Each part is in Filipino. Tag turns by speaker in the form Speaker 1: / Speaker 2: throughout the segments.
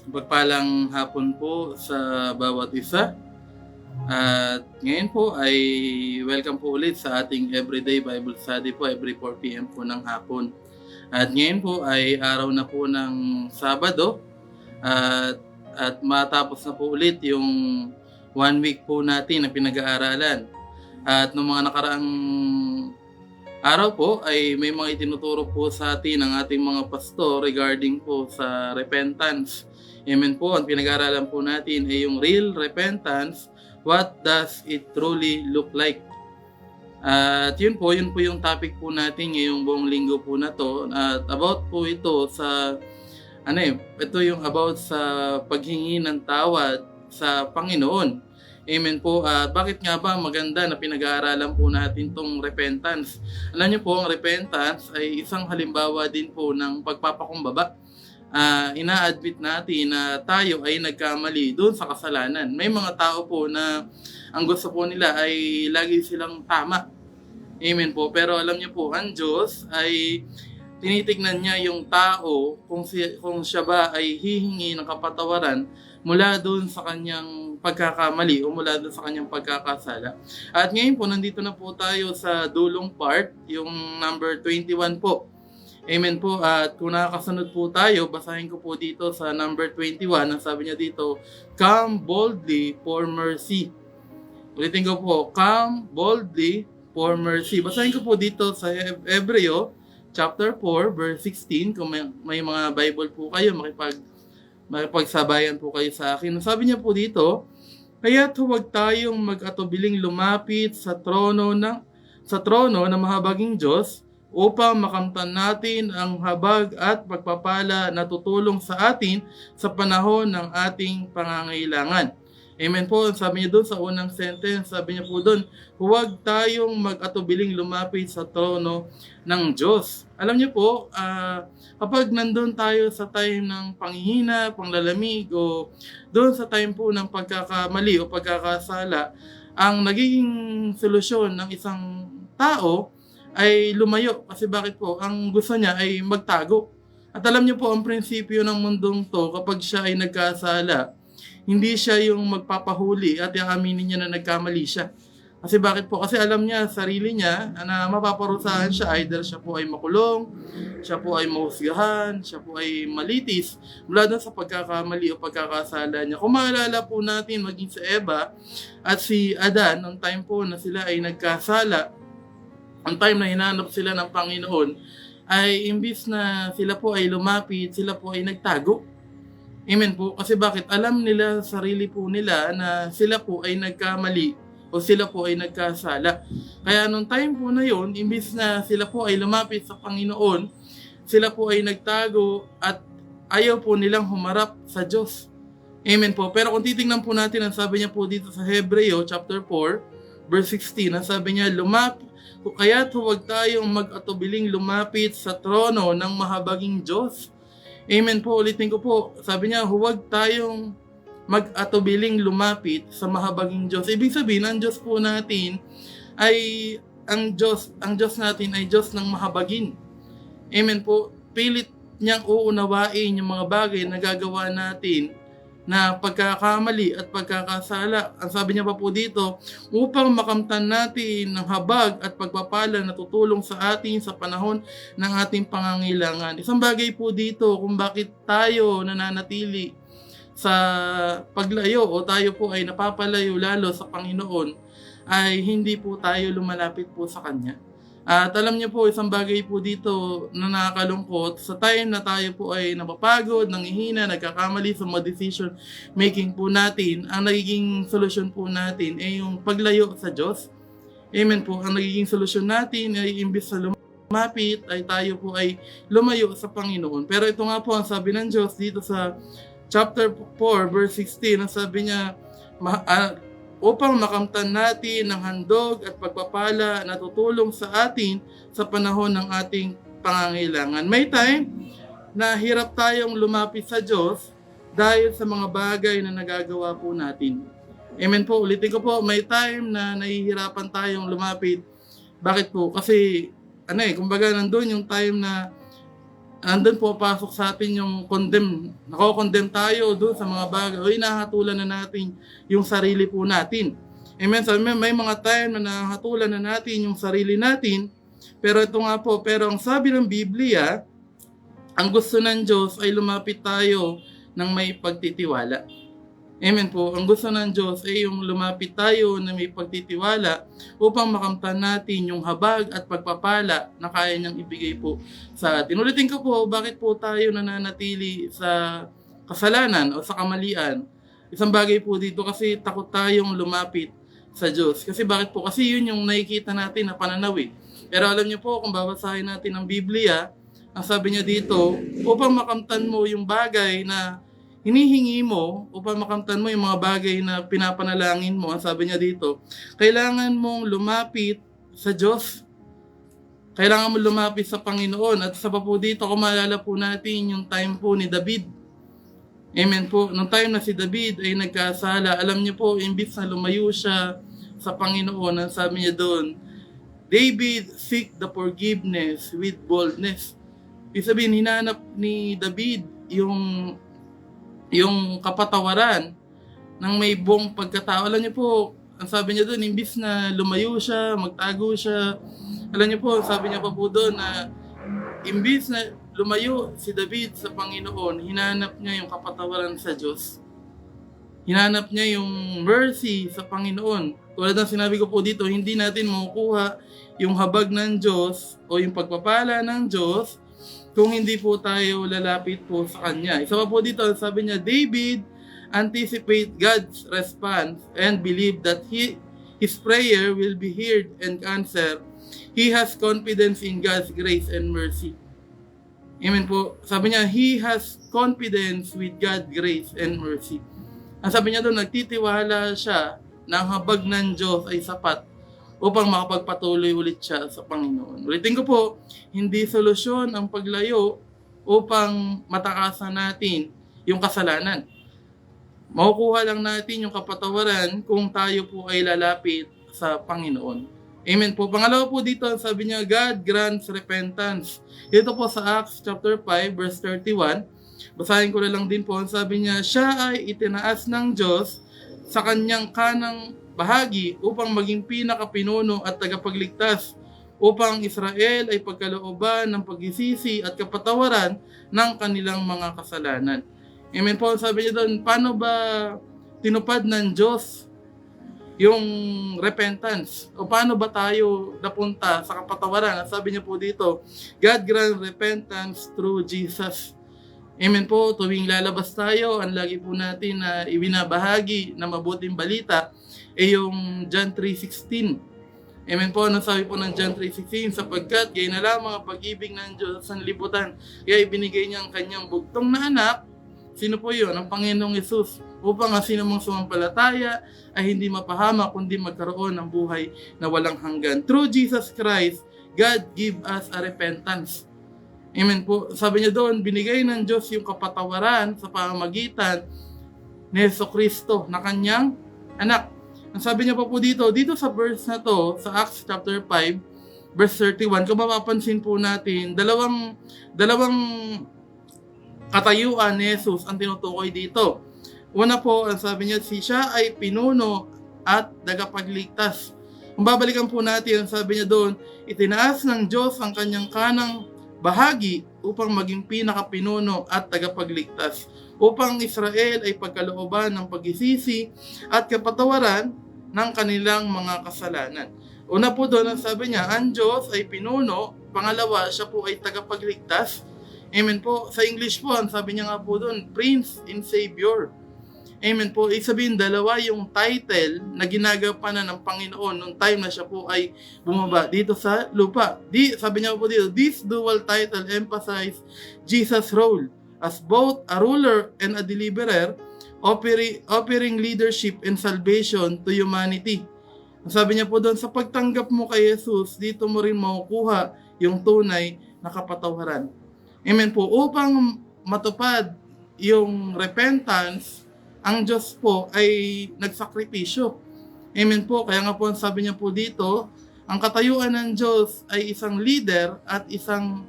Speaker 1: Pagpalang hapon po sa bawat isa. At ngayon po ay welcome po ulit sa ating everyday Bible study po every 4 p.m. po ng hapon. At ngayon po ay araw na po ng Sabado at matapos na po ulit yung 1 week po natin na pinag-aaralan. At noong mga nakaraang araw po ay may mga itinuturo po sa atin ng ating mga pastor regarding po sa repentance. Amen po. Ang pinag-aaralan po natin ay yung real repentance. What does it truly look like? At yun po yung topic po natin ngayong buong linggo po na to. At about po ito sa ito yung about sa paghingi ng tawad sa Panginoon. Amen po. Bakit nga ba maganda na pinag-aaralan po natin tong repentance? Alam niyo po, ang repentance ay isang halimbawa din po ng pagpapakumbaba. Ina-admit natin na tayo ay nagkamali doon sa kasalanan. May mga tao po na ang gusto po nila ay lagi silang tama. Amen po. Pero alam niyo po, ang Diyos ay tinitignan niya yung tao kung siya ba ay hihingi ng kapatawaran mula doon sa kanyang pagkakamali o mula doon sa kanyang pagkakasala. At ngayon po, nandito na po tayo sa dulong part, yung number 21 po. Amen po. At kung nakakasunod po tayo, basahin ko po dito sa number 21. Ang sabi niya dito, come boldly for mercy. Ulitin ko po, come boldly for mercy. Basahin ko po dito sa Hebreo, chapter 4, verse 16. Kung may mga Bible po kayo, makipagsabayan po kayo sa akin. Sabi niya po dito, kaya't huwag tayong mag-atubiling lumapit sa trono ng mahabaging Diyos upang makamtan natin ang habag at pagpapala na tutulong sa atin sa panahon ng ating pangangailangan. Amen po. Sabi niya doon sa unang sentence, sabi niya po doon, huwag tayong mag-atubiling lumapit sa trono ng Diyos. Alam niyo po, kapag nandun tayo sa time ng panghihina, panglalamig, o doon sa time po ng pagkakamali o pagkakasala, ang nagiging solusyon ng isang tao ay lumayo. Kasi bakit po? Ang gusto niya ay magtago. At alam niyo po, ang prinsipyo ng mundong to, kapag siya ay nagkasala, hindi siya yung magpapahuli at aaminin niya na nagkamali siya. Kasi bakit po? Kasi alam niya, sarili niya, na mapaparusahan siya. Either siya po ay makulong, siya po ay mahusgahan, siya po ay malitis mula doon sa pagkakamali o pagkakasala niya. Kung maalala po natin, maging si Eva at si Adan, ang time po na sila ay nagkasala, ang time na hinanap sila ng Panginoon, ay imbis na sila po ay lumapit, sila po ay nagtago. Amen po. Kasi bakit? Alam nila, sarili po nila na sila po ay nagkamali o sila po ay nagkasala. Kaya nung time po na yon, imbis na sila po ay lumapit sa Panginoon, sila po ay nagtago at ayaw po nilang humarap sa Diyos. Amen po. Pero kung titingnan po natin, ang sabi niya po dito sa Hebreo chapter 4, verse 16, ang sabi niya, kaya't huwag tayong mag-atubiling lumapit sa trono ng mahabaging Diyos. Amen po, ulitin ko po. Sabi niya, huwag tayong mag-atubiling lumapit sa mahabaging Diyos. Ibig sabihin, ang Diyos po natin ay, ang Diyos natin ay Diyos ng mahabagin. Amen po. Pilit niyang uunawain yung mga bagay na gagawa natin na pagkakamali at pagkakasala. Ang sabi niya pa po dito, upang makamtan natin ng habag at pagpapala na tutulong sa atin sa panahon ng ating pangangailangan. Isang bagay po dito kung bakit tayo nananatili sa paglayo o tayo po ay napapalayo lalo sa Panginoon ay hindi po tayo lumalapit po sa Kanya. At alam niyo po, isang bagay po dito na nakakalungkot, sa time na tayo po ay napapagod, nangihina, nagkakamali sa mga decision making po natin, ang nagiging solusyon po natin ay yung paglayo sa Diyos. Amen po. Ang nagiging solusyon natin ay imbis sa lumapit, ay tayo po ay lumayo sa Panginoon. Pero ito nga po ang sabi ng Diyos dito sa chapter 4, verse 16, ang sabi niya, upang makamtan natin ng handog at pagpapala na tutulong sa atin sa panahon ng ating pangangailangan. May time na hirap tayong lumapit sa Diyos dahil sa mga bagay na nagagawa po natin. Amen po. Ulitin ko po, may time na nahihirapan tayong lumapit. Bakit po? Kasi, kumbaga nandun yung time na andun po pasok sa atin yung nako-condemn tayo doon sa mga bagay o hinahatulan na natin yung sarili po natin. Amen. So, may mga time na nahatulan na natin yung sarili natin, pero ito nga po, pero ang sabi ng Biblia, ang gusto ng Diyos ay lumapit tayo ng may pagtitiwala. Amen po. Ang gusto ng Diyos ay yung lumapit tayo na may pagtitiwala upang makamtan natin yung habag at pagpapala na kaya niyang ibigay po sa atin. Ulitin ko po, bakit po tayo nananatili sa kasalanan o sa kamalian? Isang bagay po dito kasi takot tayong lumapit sa Diyos. Kasi bakit po? Kasi yun yung nakikita natin na pananaw eh. Pero alam niyo po, kung babasahin natin ang Biblia, ang sabi niya dito, upang makamtan mo yung bagay na hinihingi mo, upang makamtan mo yung mga bagay na pinapanalangin mo, ang sabi niya dito, kailangan mong lumapit sa Diyos. Kailangan mong lumapit sa Panginoon. At sa pa po dito, kung maalala po natin yung time po ni David. Amen po. Nung time na si David ay nagkasala, alam niyo po, imbis na lumayo siya sa Panginoon, ang sabi niya doon, David seek the forgiveness with boldness. Ibig sabihin, hinanap ni David yung kapatawaran ng may buong pagkatao. Alam niyo po, ang sabi niya doon, imbis na lumayo siya, magtago siya, alam niyo po, sabi niya pa po doon na imbis na lumayo si David sa Panginoon, hinanap niya yung kapatawaran sa Diyos. Hinanap niya yung mercy sa Panginoon. Tulad ng sinabi ko po dito, hindi natin makukuha yung habag ng Diyos o yung pagpapala ng Diyos kung hindi po tayo lalapit po sa Kanya. Isa pa po dito, sabi niya, David anticipate God's response and believe that his prayer will be heard and answered. He has confidence in God's grace and mercy. Amen po. Sabi niya, he has confidence with God's grace and mercy. Ang sabi niya doon, nagtitiwala siya na ang habag ng Diyos ay sapat upang makapagpatuloy ulit siya sa Panginoon. Ulitin ko po, hindi solusyon ang paglayo upang matakasan natin yung kasalanan. Makukuha lang natin yung kapatawaran kung tayo po ay lalapit sa Panginoon. Amen po. Pangalawa po dito, sabi niya, God grants repentance. Ito po sa Acts chapter 5, verse 31. Basahin ko na lang din po. Sabi niya, siya ay itinaas ng Diyos sa kanyang kanang bahagi upang maging pinakapinuno at tagapagligtas, upang Israel ay pagkalooban ng pagsisisi at kapatawaran ng kanilang mga kasalanan. Amen po. Sabi niya doon, paano ba tinupad ng Diyos yung repentance? O paano ba tayo napunta sa kapatawaran? Sabi niya po dito, God grant repentance through Jesus. Amen po. Tuwing lalabas tayo, ang lagi po natin na ibinabahagi na mabuting balita ay yung John 3:16. Amen po. Ano sabi po ng John 3:16? Sapagkat gayon na lamang ang pag-ibig ng Diyos sa sanlibutan, kaya ibinigay niya ang kanyang bugtong na anak. Sino po yun? Ang Panginoong Yesus. Upang ang sinumang sumampalataya ay hindi mapahama, kundi magkaroon ng buhay na walang hanggan. Through Jesus Christ, God give us a repentance. Amen po. Sabi niya doon, binigay ng Diyos yung kapatawaran sa pamamagitan ni Jesucristo na kanyang anak. Ang sabi niya pa po dito sa verse na to, sa Acts chapter 5, verse 31, kung mapapansin po natin, dalawang katayuan ni Jesus ang tinutukoy dito. Una po, ang sabi niya, siya ay pinuno at tagapagligtas. Kung babalikan po natin, ang sabi niya doon, itinaas ng Diyos ang kanyang kanang bahagi upang maging pinakapinuno at tagapagligtas, upang Israel ay pagkalooban ng pagsisisi at kapatawaran ng kanilang mga kasalanan. Una po doon, ang sabi niya, ang Diyos ay pinuno, pangalawa, siya po ay tagapagligtas. Amen po. Sa English po, ang sabi niya nga po doon, Prince and Savior. Amen po. Ibig sabihin, dalawa yung title na ginagampanan ng Panginoon nung time na siya po ay bumaba dito sa lupa. Sabi niya po dito, this dual title emphasize Jesus' role as both a ruler and a deliverer, offering leadership and salvation to humanity. Sabi niya po doon, sa pagtanggap mo kay Jesus, dito mo rin makukuha yung tunay na kapatawaran. Amen po. Upang matupad yung repentance, ang Diyos po ay nagsakripisyo. Amen po. Kaya nga po sabi niya po dito, ang katayuan ng Diyos ay isang leader at isang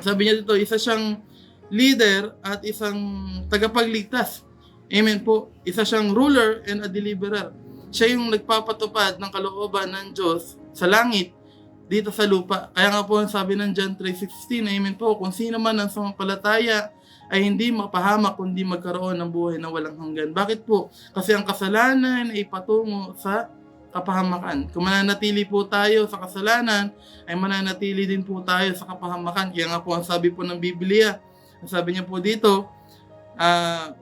Speaker 1: Sabi niya dito, isa siyang leader at isang tagapagligtas. Amen po. Isa siyang ruler and a deliverer. Siya yung nagpapatupad ng kalooban ng Diyos sa langit dito sa lupa. Kaya nga po sabi ng John 3:16, amen po, kung sino man ang sumampalataya ay hindi mapahamak kundi magkaroon ng buhay na walang hanggan. Bakit po? Kasi ang kasalanan ay patungo sa kapahamakan. Kung mananatili po tayo sa kasalanan, ay mananatili din po tayo sa kapahamakan. Kaya nga po ang sabi po ng Biblia, ang sabi niya po dito,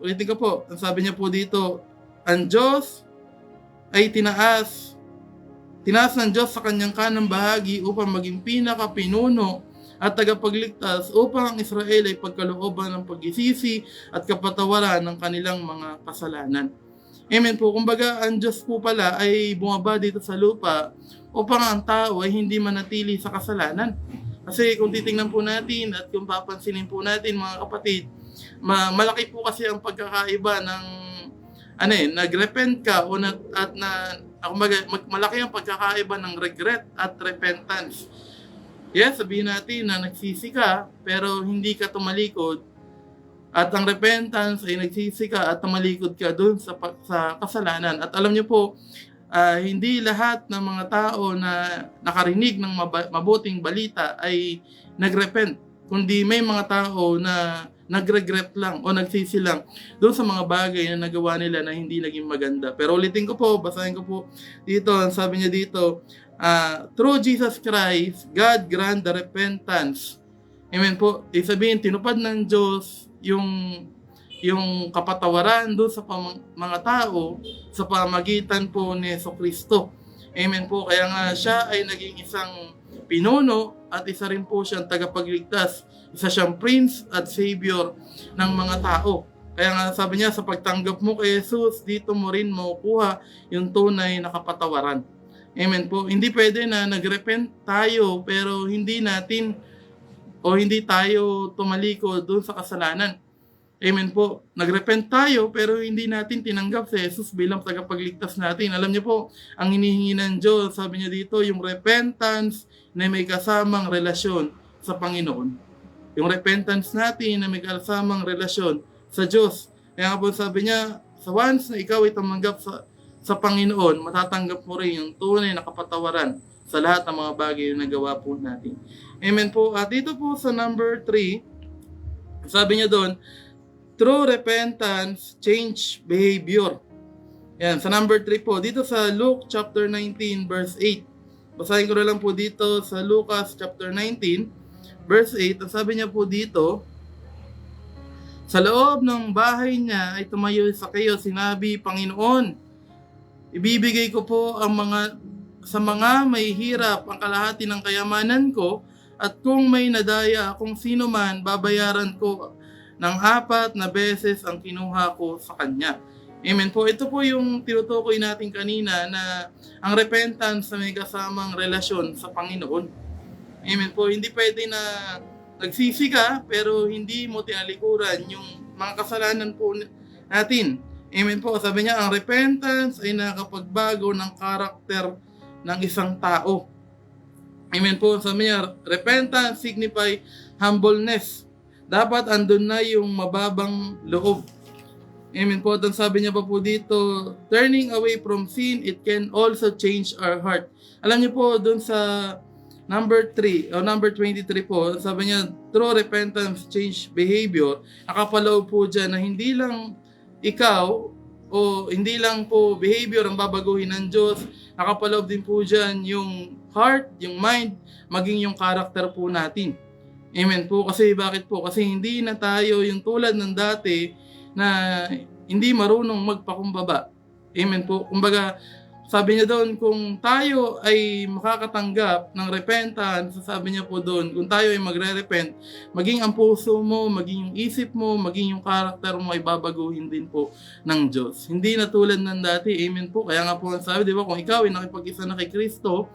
Speaker 1: ulitin ko po, ang sabi niya po dito, ang Diyos ay tinaas ng Diyos sa kanyang kanang bahagi upang maging pinaka-pinuno at tagapagligtas upang ang Israel ay pagkalooban ng pagsisisi at kapatawaran ng kanilang mga kasalanan. Amen po. Kumbaga, ang Diyos po pala ay bumaba dito sa lupa upang ang tao ay hindi manatili sa kasalanan. Kasi kung titingnan po natin at kung papansinin po natin mga kapatid, malaki po kasi ang pagkakaiba ng nagrepent ka o malaki ang pagkakaiba ng regret at repentance. Yes, sabihin natin na nagsisi ka pero hindi ka tumalikod, at ang repentance ay nagsisi ka at tumalikod ka doon sa kasalanan. At alam niyo po, hindi lahat ng mga tao na nakarinig ng mabuting balita ay nagrepent, kundi may mga tao na nagregret lang o nagsisi lang doon sa mga bagay na nagawa nila na hindi naging maganda. Pero ulitin ko po, basahin ko po dito, ang sabi niya dito, through Jesus Christ, God grant the repentance. Amen po. Sabihin, tinupad ng Diyos yung kapatawaran doon sa mga tao sa pamagitan po ni Jesucristo. Amen po. Kaya nga siya ay naging isang pinuno at isa rin po siyang tagapagligtas. Isa siyang Prince at Savior ng mga tao. Kaya nga sabi niya, sa pagtanggap mo kay Jesus, dito mo rin makukuha yung tunay na kapatawaran. Amen po. Hindi pwede na nagrepent tayo pero hindi tayo tumaliko doon sa kasalanan. Amen po. Nagrepent tayo pero hindi natin tinanggap si Jesus bilang tagapagligtas natin. Alam niyo po, ang hinihingi ng Diyos, sabi niya dito, yung repentance na may kasamang relasyon sa Panginoon. Yung repentance natin na may kasamang relasyon sa Diyos. Kaya nga po sabi niya, sa once na ikaw ay tumanggap sa Panginoon, matatanggap mo rin yung tunay na kapatawaran sa lahat ng mga bagay na nagawa po natin. Amen po. At dito po sa number 3, sabi niya doon, true repentance, change behavior. Yan, sa number 3 po, dito sa Luke chapter 19 verse 8. Basahin ko na lang po dito sa Lucas chapter 19 verse 8. Ang sabi niya po dito, sa loob ng bahay niya ay tumayo sa kayo, sinabi, Panginoon, ibibigay ko po sa mga may hirap ang kalahati ng kayamanan ko, at kung may nadaya akong sino man, babayaran ko ng 4 na beses ang kinuha ko sa kanya. Amen po. Ito po yung tinutukoy natin kanina na ang repentance na may kasamang relasyon sa Panginoon. Amen po. Hindi pwede na nagsisi ka pero hindi mo tinalikuran yung mga kasalanan po natin. Amen po. Sabi niya, ang repentance ay nakapagbago ng karakter ng isang tao. Amen po. Sabi niya, repentance signify humbleness. Dapat andun na yung mababang loob. Amen po. At sabi niya pa po dito, turning away from sin, it can also change our heart. Alam niyo po, dun sa number 3 o number 23 po, sabi niya, true repentance, change behavior. Nakapaloob po dyan na hindi lang ikaw o hindi lang po behavior ang babaguhin ng Diyos. Nakapaloob din po dyan yung heart, yung mind, maging yung character po natin. Amen po. Kasi bakit po? Kasi hindi na tayo yung tulad ng dati na hindi marunong magpakumbaba. Amen po. Kumbaga, sabi niya doon, kung tayo ay makakatanggap ng repentance, sabi niya po doon, kung tayo ay magre-repent, maging ang puso mo, maging yung isip mo, maging yung karakter mo ay babaguhin din po ng Diyos. Hindi na tulad ng dati. Amen po. Kaya nga po ang sabi, di ba, kung ikaw ay nakipag-isa na kay Kristo,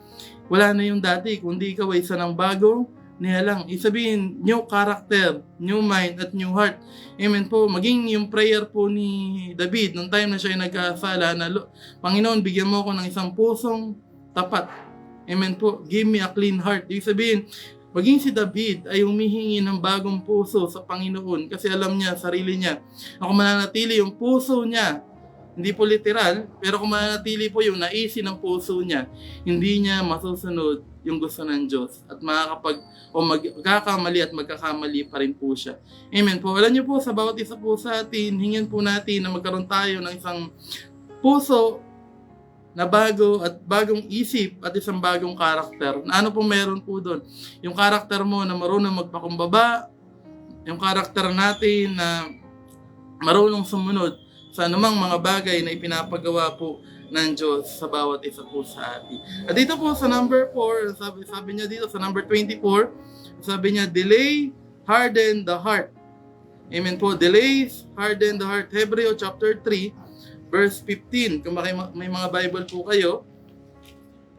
Speaker 1: wala na yung dati, kundi ikaw ay isa ng bagong niya lang. Isabihin, new character, new mind, at new heart. Amen po. Maging yung prayer po ni David, nung time na siya ay nagkasala, na Panginoon, bigyan mo ako ng isang pusong tapat. Amen po. Give me a clean heart. Ibig sabihin, Maging si David ay humihingi ng bagong puso sa Panginoon kasi alam niya, sarili niya, na kung mananatili yung puso niya, hindi po literal, pero kung mananatili po yung naisin ng puso niya, hindi niya masusunod yung gusto ng Diyos at magkakamali at magkakamali pa rin po siya. Amen po. Alam niyo po, sa bawat isa po sa atin, hingin po natin na magkaroon tayo ng isang puso na bago at bagong isip at isang bagong karakter. Na ano po meron po doon? Yung karakter mo na marunong magpakumbaba, yung karakter natin na marunong sumunod sa anumang mga bagay na ipinapagawa po ng Diyos sa bawat isa po sa atin. At dito po sa number 4, sabi niya dito sa number 24, sabi niya, delay, harden the heart. Amen po. Delays, harden the heart. Hebreo chapter 3, verse 15. Kung may mga Bible po kayo,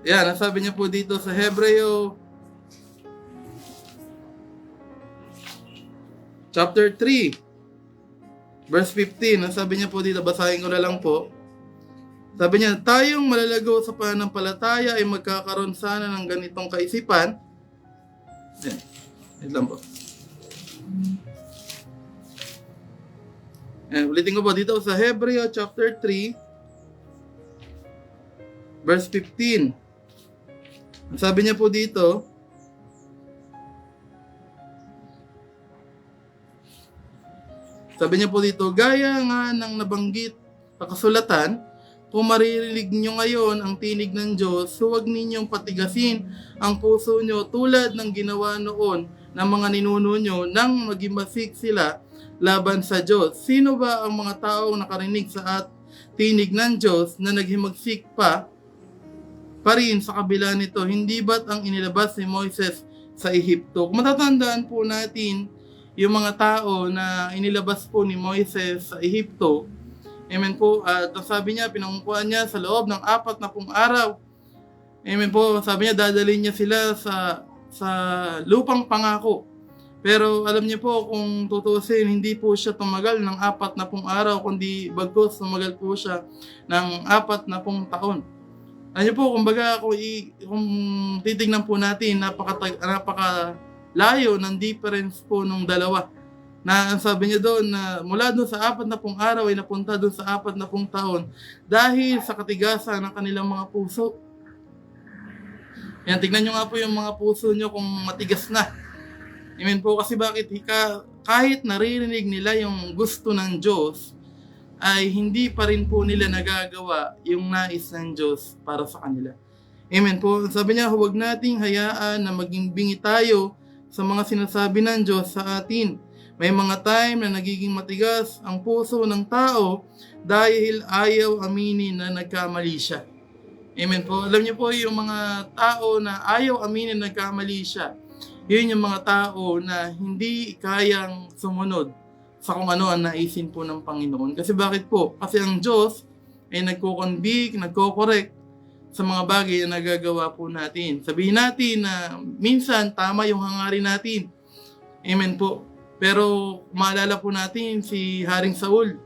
Speaker 1: yan, nasabi niya po dito sa Hebreo chapter 3, verse 15. Nasabi niya po dito, basahin ko na lang po. Sabi niya, tayong malalago sa pananampalataya ay magkakaroon sana ng ganitong kaisipan. Yan, ito lang po. Ulitin ko po dito sa Hebreo chapter 3, verse 15. Sabi niya po dito, gaya nga ng nabanggit sa kasulatan, kung maririnig nyo ngayon ang tinig ng Diyos, huwag ninyong patigasin ang puso nyo tulad ng ginawa noon ng mga ninuno nyo nang magimasik sila laban sa Diyos. Sino ba ang mga taong nakarinig sa tinig ng Diyos na naghimagsik pa rin sa kabila nito? Hindi ba't ang inilabas ni Moises sa Ehipto? Kung matatandaan po natin yung mga tao na inilabas po ni Moises sa Ehipto, amen po, at sabi niya, pinangukuhan niya sa loob ng 40 araw. Amen po, sabi niya, dadalhin niya sila sa lupang pangako. Pero alam niyo po, kung tutusin, hindi po siya tumagal ng 40 araw, kundi bagkus tumagal po siya ng 40 taon. Alam niyo po, kumbaga, kung titignan po natin, napakalayo ng difference po nung dalawa. Na ang sabi niya doon, na mula doon sa 40 araw ay napunta doon sa 40 taon dahil sa katigasan ng kanilang mga puso. Yan, tignan nyo nga po yung mga puso nyo kung matigas na. Amen po, kasi bakit kahit naririnig nila yung gusto ng Diyos, ay hindi pa rin po nila nagagawa yung nais ng Diyos para sa kanila. Amen po. Sabi niya, huwag nating hayaan na maging bingi tayo sa mga sinasabi ng Diyos sa atin. May mga time na nagiging matigas ang puso ng tao dahil ayaw aminin na nagkamali siya. Amen po. Alam niyo po, yung mga tao na ayaw aminin na nagkamali siya, yun yung mga tao na hindi kayang sumunod sa kung ano ang naisin po ng Panginoon. Kasi bakit po? Kasi ang Diyos ay nagko-convict, nagko-correct sa mga bagay na nagagawa po natin. Sabihin natin na minsan tama yung hangarin natin. Amen po. Pero maalala po natin si Haring Saul.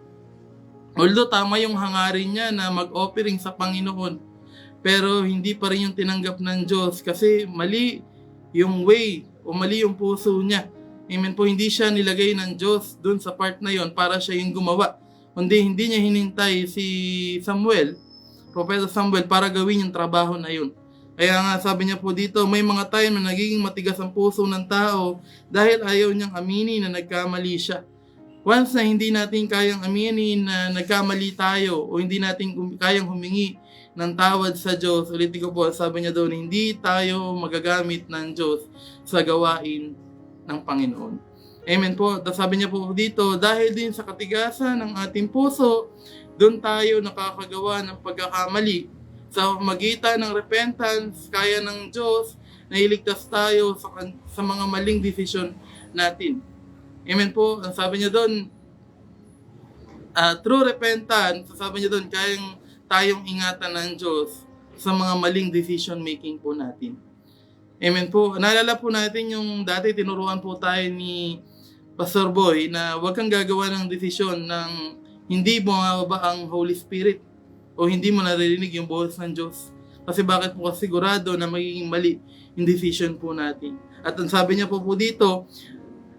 Speaker 1: Although tama yung hangarin niya na mag-offering sa Panginoon, pero hindi pa rin yung tinanggap ng Diyos kasi mali yung way o mali yung puso niya. Amen po, hindi siya nilagay ng Diyos dun sa part na yon para siya yung gumawa. Hindi niya hinintay si Samuel, Propeta Samuel, para gawin yung trabaho na yun. Kaya nga sabi niya po dito, may mga time na nagiging matigas ang puso ng tao dahil ayaw niyang aminin na nagkamali siya. Once na hindi natin kayang aminin na nagkamali tayo o hindi natin kayang humingi ng tawad sa Diyos, ulitin ko po, sabi niya doon, hindi tayo magagamit ng Diyos sa gawain ng Panginoon. Amen po. Tapos sabi niya po dito, dahil din sa katigasan ng ating puso, doon tayo nakakagawa ng pagkakamali. Sa magitan ng repentance, kaya ng Diyos na iligtas tayo sa mga maling desisyon natin. Amen po. Ang sabi niya doon, through repentance, sabi niya doon, kayang tayong ingatan ng Diyos sa mga maling decision making po natin. Amen po. Naalala po natin yung dati tinuruan po tayo ni Pastor Boy na huwag kang gagawa ng desisyon ng hindi bumababa ang Holy Spirit o hindi mo naririnig yung boses ng Diyos. Kasi bakit po? Kasi sigurado na magiging mali yung decision po natin. At ang sabi niya po dito,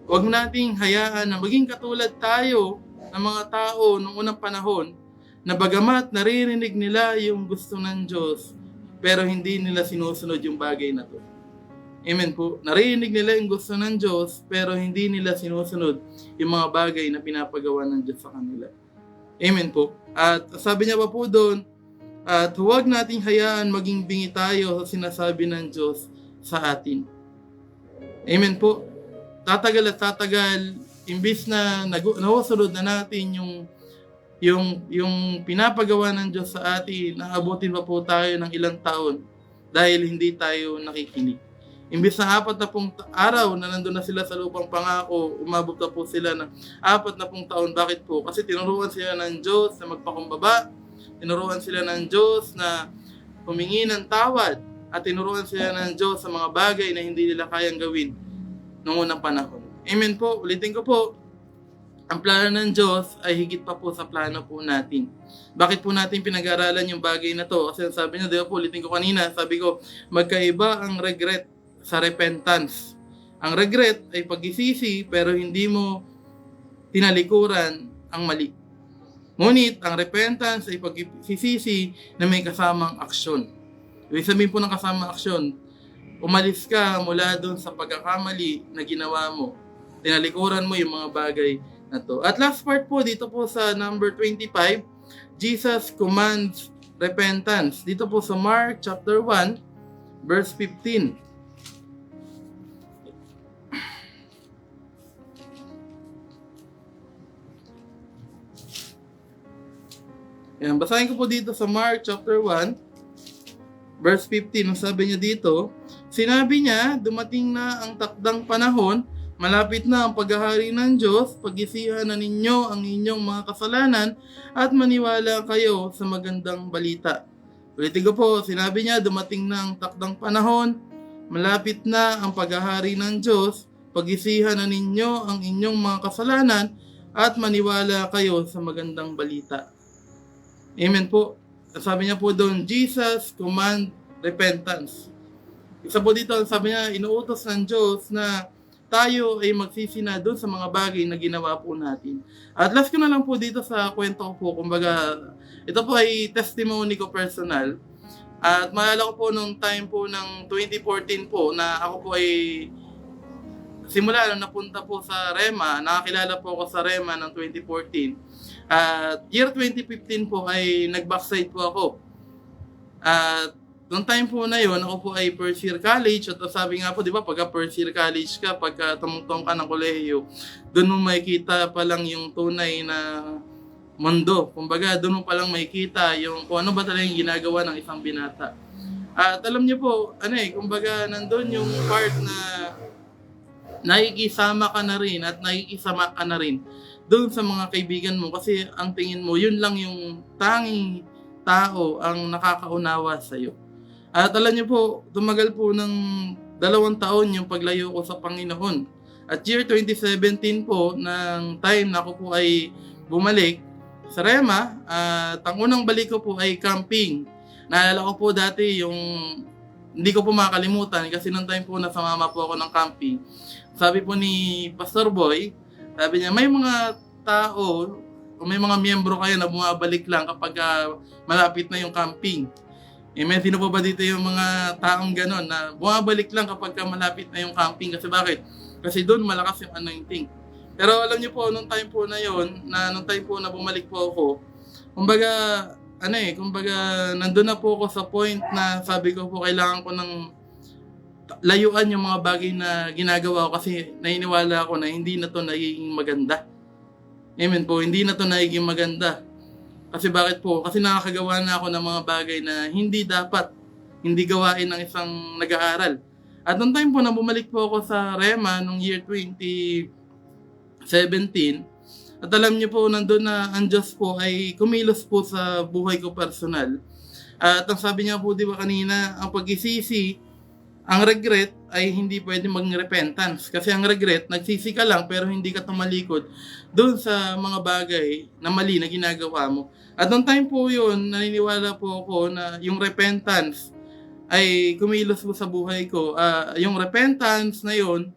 Speaker 1: huwag nating hayaan na maging katulad tayo ng mga tao noong unang panahon na bagamat naririnig nila yung gusto ng Diyos, pero hindi nila sinusunod yung bagay na to. Amen po. Naririnig nila yung gusto ng Diyos, pero hindi nila sinusunod yung mga bagay na pinapagawa ng Diyos sa kanila. Amen po. At sabi niya pa po doon, at huwag nating hayaan maging bingi tayo sa sinasabi ng Diyos sa atin. Amen po. Tatagal at tatagal, imbis na nahusunod na natin yung pinapagawa ng Diyos sa atin, naabutin pa po tayo ng ilang taon dahil hindi tayo nakikinig. Imbis na 40 araw na nandun na sila sa lupang pangako, umabot na po sila ng 40 taon. Bakit po? Kasi tinuruan sila ng Diyos na magpakumbaba, tinuruan sila ng Diyos na humingi ng tawad, at tinuruan sila ng Diyos sa mga bagay na hindi nila kayang gawin noong unang panahon. Amen po. Ulitin ko po, ang plano ng Diyos ay higit pa po sa plano po natin. Bakit po natin pinag-aralan yung bagay na to? Kasi sabi niyo, di ba po, ulitin ko kanina, sabi ko, magkaiba ang regret sa repentance. Ang regret ay pagsisisi pero hindi mo tinalikuran ang mali. Ngunit ang repentance ay pagsisisi na may kasamang aksyon. Ibig sabihin po ng kasamang aksyon, umalis ka mula doon sa pagkakamali na ginawa mo. Tinalikuran mo yung mga bagay na to. At last part po, dito po sa number 25, Jesus commands repentance. Dito po sa Mark chapter 1, verse 15. Yan, basahin ko po dito sa Mark chapter 1, verse 15. Ang sabi niya dito, sinabi niya, dumating na ang takdang panahon, malapit na ang paghahari ng Diyos, pag-isihan na ninyo ang inyong mga kasalanan at maniwala kayo sa magandang balita. Ulitin ko po, sinabi niya, dumating na ang takdang panahon, malapit na ang paghahari ng Diyos, pag-isihan na ninyo ang inyong mga kasalanan at maniwala kayo sa magandang balita. Amen po. Sabi niya po doon, Jesus command repentance. Isa po dito, sabi niya, inuutos ng Diyos na tayo ay magsisina doon sa mga bagay na ginawa po natin. At last ko na lang po dito sa kwento ko po, kumbaga, ito po ay testimony ko personal. At maalala ko po nung time po ng 2014 po na ako po ay simula nung napunta po sa Rema, nakakilala po ako sa Rema ng 2014. At year 2015 po ay nag-backside po ako. At noong time po na yon, ako po ay first year college. At sabi nga po, di ba, pagka first year college ka, pagka tumungtong ka ng kolehiyo, doon mo makikita pa lang yung tunay na mundo. Kumbaga, doon mo pa lang makikita yung kung ano ba talaga yung ginagawa ng isang binata. At alam niyo po, kumbaga, nandun yung part na nakikisama ka na rin at nakikisama ka na rin doon sa mga kaibigan mo kasi ang tingin mo, yun lang yung tanging tao ang nakakaunawa sa'yo. At alam niyo po, tumagal po ng 2 taon yung paglayo ko sa Panginoon. At year 2017 po, ng time na ako po ay bumalik sa Rema, at ang unang balik ko po ay camping. Naalala ko po dati yung, hindi ko po makalimutan kasi nung time po nasama po ako ng camping. Sabi po ni Pastor Boy, sabi niya, may mga tao o may mga miyembro kayo na bumabalik lang kapag malapit na yung camping. May sino po ba dito yung mga taong gano'n na bumabalik lang kapag malapit na yung camping? Kasi bakit? Kasi doon malakas yung anointing. Pero alam niyo po, nung time po na yon, nung time po na bumalik po ako, kumbaga, nandun na po ako sa point na sabi ko po, kailangan ko ng layuan yung mga bagay na ginagawa ko kasi naniniwala ako na hindi na to nagiging maganda. Amen po, hindi na to nagiging maganda. Kasi bakit po? Kasi nakakagawa na ako ng mga bagay na hindi dapat, hindi gawain ng isang nag-aaral. At noong time po na bumalik po ako sa Rema noong year 2017, at alam niyo po, nandun na ang Diyos po ay kumilos po sa buhay ko personal. At ang sabi niya po, di ba kanina, ang pagsisisi, ang regret ay hindi pwede maging repentance. Kasi ang regret, nagsisi ka lang pero hindi ka tumalikod doon sa mga bagay na mali na ginagawa mo. At noong time po yun, naniniwala po ako na yung repentance ay kumilos po sa buhay ko. Yung repentance na yon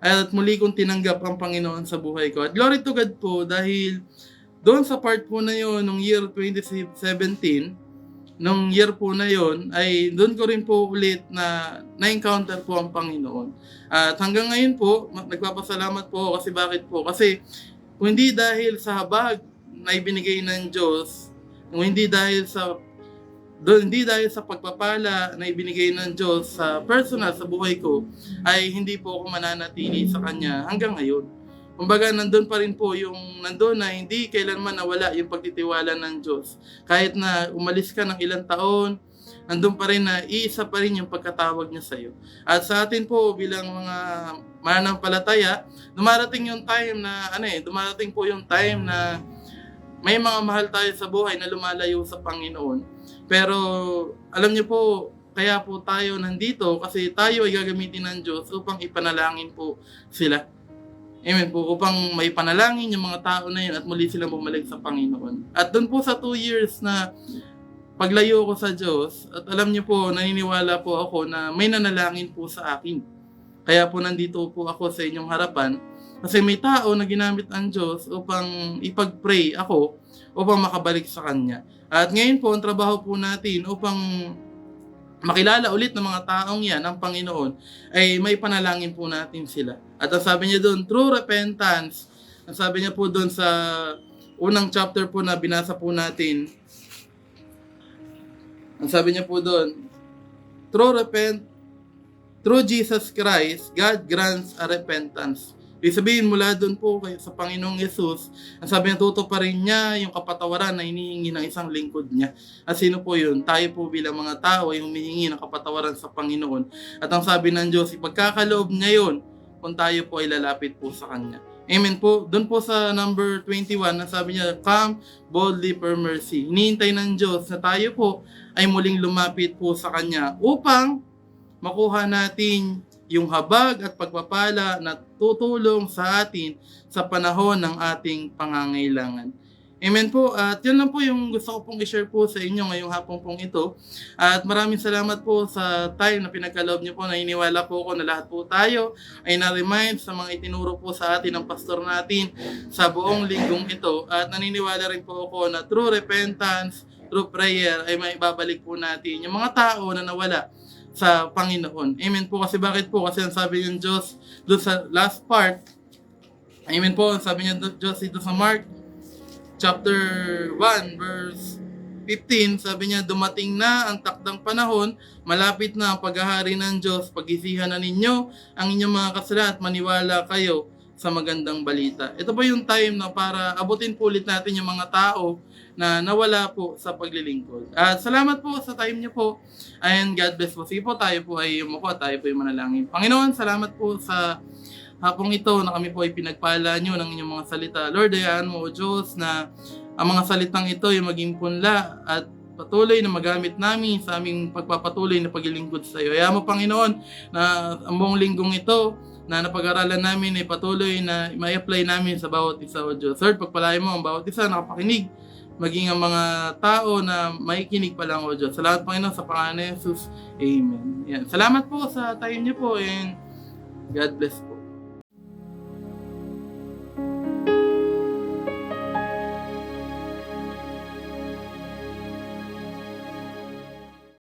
Speaker 1: at muli kong tinanggap ang Panginoon sa buhay ko. At glory to God po dahil doon sa part po na yon nung year 2017, nung year po na yon ay doon ko rin po ulit na-encounter po ang Panginoon. At hanggang ngayon po, nagpapasalamat po kasi bakit po? Kasi kung hindi dahil sa habag na ibinigay ng Diyos, kung hindi dahil sa pagpapala na ibinigay ng Diyos sa personal sa buhay ko, ay hindi po ako mananatili sa Kanya hanggang ngayon. Kumbaga, nandun pa rin po nandun na hindi kailanman nawala yung pagtitiwala ng Diyos. Kahit na umalis ka ng ilang taon, nandun pa rin na iisa pa rin yung pagkatawag niya sa'yo. At sa atin po bilang mga mananampalataya, dumarating po yung time na may mga mahal tayo sa buhay na lumalayo sa Panginoon. Pero alam niyo po, kaya po tayo nandito kasi tayo ay gagamitin ng Diyos upang ipanalangin po sila. Amen po, upang may panalangin yung mga tao na yun at muli silang bumalik sa Panginoon. At doon po sa 2 years na paglayo ko sa Diyos, at alam niyo po, naniniwala po ako na may nanalangin po sa akin. Kaya po nandito po ako sa inyong harapan, kasi may tao na ginamit ang Diyos upang ipag-pray ako, upang makabalik sa Kanya. At ngayon po, ang trabaho po natin upang makilala ulit ng mga taong yan, ang Panginoon, ay may panalangin po natin sila. At ang sabi niya doon, true repentance, ang sabi niya po doon sa unang chapter po na binasa po natin, ang sabi niya po doon, through Jesus Christ, God grants a repentance. Ibig sabihin mula doon po sa Panginoong Yesus, ang sabi niya, tutuparin niya yung kapatawaran na hinihingi ng isang lingkod niya. At sino po yun? Tayo po bilang mga tao ay humihingi ng kapatawaran sa Panginoon. At ang sabi ng Diyos, ipagkakaloob niya yun kung tayo po ay lalapit po sa Kanya. Amen po. Doon po sa number 21, ang sabi niya, come boldly for mercy. Hinihintay ng Diyos na tayo po ay muling lumapit po sa Kanya upang makuha natin yung habag at pagpapala na tutulong sa atin sa panahon ng ating pangangailangan. Amen po. At yun lang po yung gusto ko pong i-share po sa inyo ngayong hapon pong ito. At maraming salamat po sa time na pinagkaloob niyo po. Naniniwala po ako na lahat po tayo ay na-remind sa mga itinuro po sa atin ng pastor natin sa buong linggong ito. At naniniwala rin po ako na through repentance, through prayer ay maibabalik po natin yung mga tao na nawala sa Panginoon. Amen po. Kasi bakit po? Kasi ang sabi ng Diyos doon sa last part, amen po, ang sabi niya Diyos dito sa Mark chapter 1 verse 15, sabi niya, dumating na ang takdang panahon, malapit na ang paghahari ng Diyos, pag-isihan na ninyo ang inyong mga kasalanan at maniwala kayo sa magandang balita. Ito po yung time na para abutin po ulit natin yung mga tao na nawala po sa paglilingkod. At salamat po sa time niyo po. And God bless po. Sige po, tayo po ay umuko at tayo po ay manalangin. Panginoon, salamat po sa hapong ito na kami po ay pinagpala nyo ng inyong mga salita. Lord, hayaan mo, O Diyos, na ang mga salitang ito ay maging punla at patuloy na magamit namin sa aming pagpapatuloy na paglilingkod sa iyo. Hayaan mo, Panginoon, na ang buong linggong ito na napag-aralan namin ay patuloy na ma-apply namin sa bawat isa, O Diyos. Lord, pagpalain mo ang bawat isa nakapakinig, maging ang mga tao na makikinig pa lang, O Diyos. Salamat, Panginoon, sa pangalan ni Jesus. Amen. Yan. Salamat po sa time niyo po and God bless po.